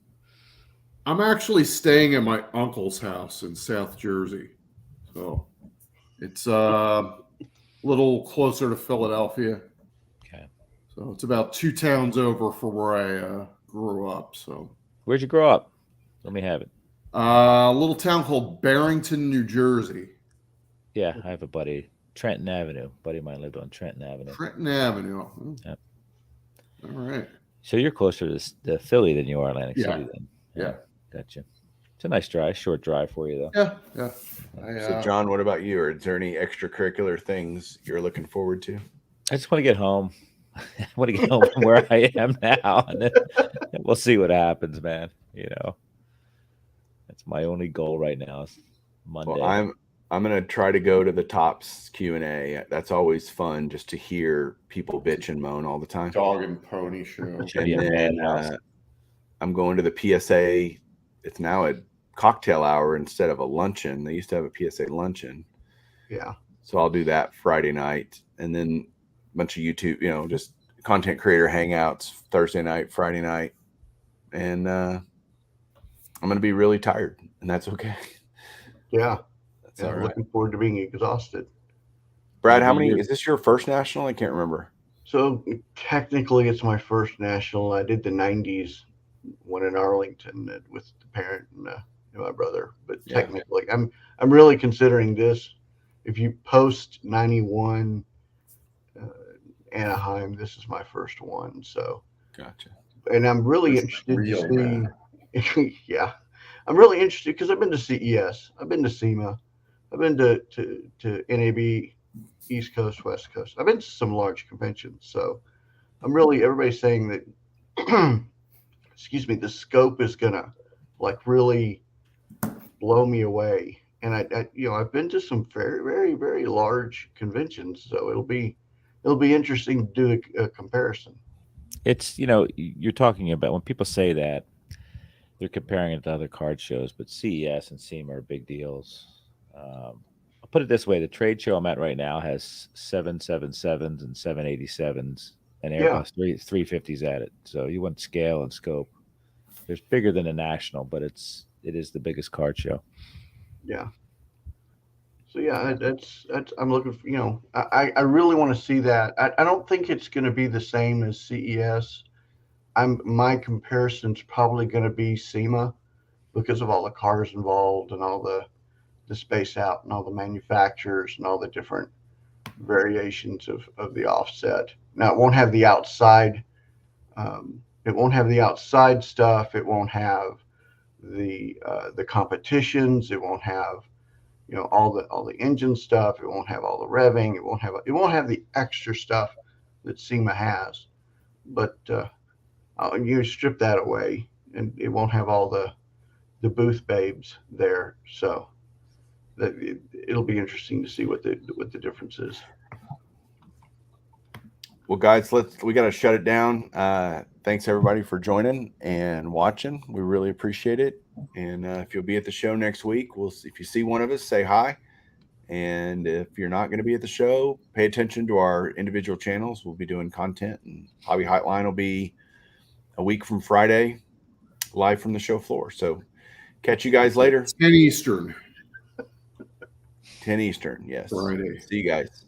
I'm actually staying at my uncle's house in South Jersey. So, it's a little closer to Philadelphia. Okay. So, it's about 2 towns over from where I grew up. So, where'd you grow up? Let me have it. A little town called Barrington, New Jersey. Yeah, I have a buddy, Trenton Avenue. A buddy of mine lived on Trenton Avenue. Trenton Avenue. Yep. All right. So you're closer to Philly than you are Atlantic City, then. Yeah. Gotcha. It's a nice drive, short drive for you, though. Yeah. So, John, what about you? Or is there any extracurricular things you're looking forward to? I just want to get home. I want to get home from where I am now, and then we'll see what happens, man. That's my only goal right now. Is Monday. Well, I'm going to try to go to the Tops Q&A. That's always fun, just to hear people bitch and moan all the time. Dog and pony show. And then I'm going to the PSA. It's now a cocktail hour instead of a luncheon. They used to have a PSA luncheon. Yeah. So I'll do that Friday night. And then a bunch of YouTube, just content creator hangouts Thursday night, Friday night. And I'm going to be really tired, and that's okay. Yeah. That's all right. Looking forward to being exhausted. Brad, how many? Is this your first national? I can't remember. So technically, it's my first national. I did the 90s one in Arlington with the parent and and my brother. But Yeah. technically, I'm really considering this. If you post 91 Anaheim, this is my first one. So, Gotcha. and I'm really First interested real to see. Yeah, I'm really interested because I've been to CES, I've been to SEMA, I've been to NAB, East Coast, West Coast. I've been to some large conventions. So I'm really, everybody's saying that, excuse me, the scope is gonna like really blow me away. And I've been to some very, very, very large conventions, so it'll be interesting to do a comparison. It's you're talking about when people say that they're comparing it to other card shows, but CES and SEMA are big deals. I'll put it this way: the trade show I'm at right now has 777s and 787s and Yeah. Airbus 350s at it. So you want scale and scope. There's bigger than a national, but it is the biggest card show. Yeah. So yeah, that's I'm looking for, I really want to see that. I don't think it's going to be the same as CES. My comparison's probably going to be SEMA because of all the cars involved and all the space out and all the manufacturers and all the different variations of the offset. Now it won't have the outside. It won't have the outside stuff. It won't have the competitions. It won't have all the engine stuff. It won't have all the revving. It won't have the extra stuff that SEMA has. But you strip that away, and it won't have all the booth babes there. So that it'll be interesting to see what the difference is. Well, guys, we got to shut it down. Thanks everybody for joining and watching. We really appreciate it. And if you'll be at the show next week, if you see one of us, say hi. And if you're not going to be at the show, pay attention to our individual channels. We'll be doing content, and Hobby Hotline will be a week from Friday, live from the show floor. So catch you guys later. 10 Eastern. 10 Eastern. Yes. Friday. See you guys.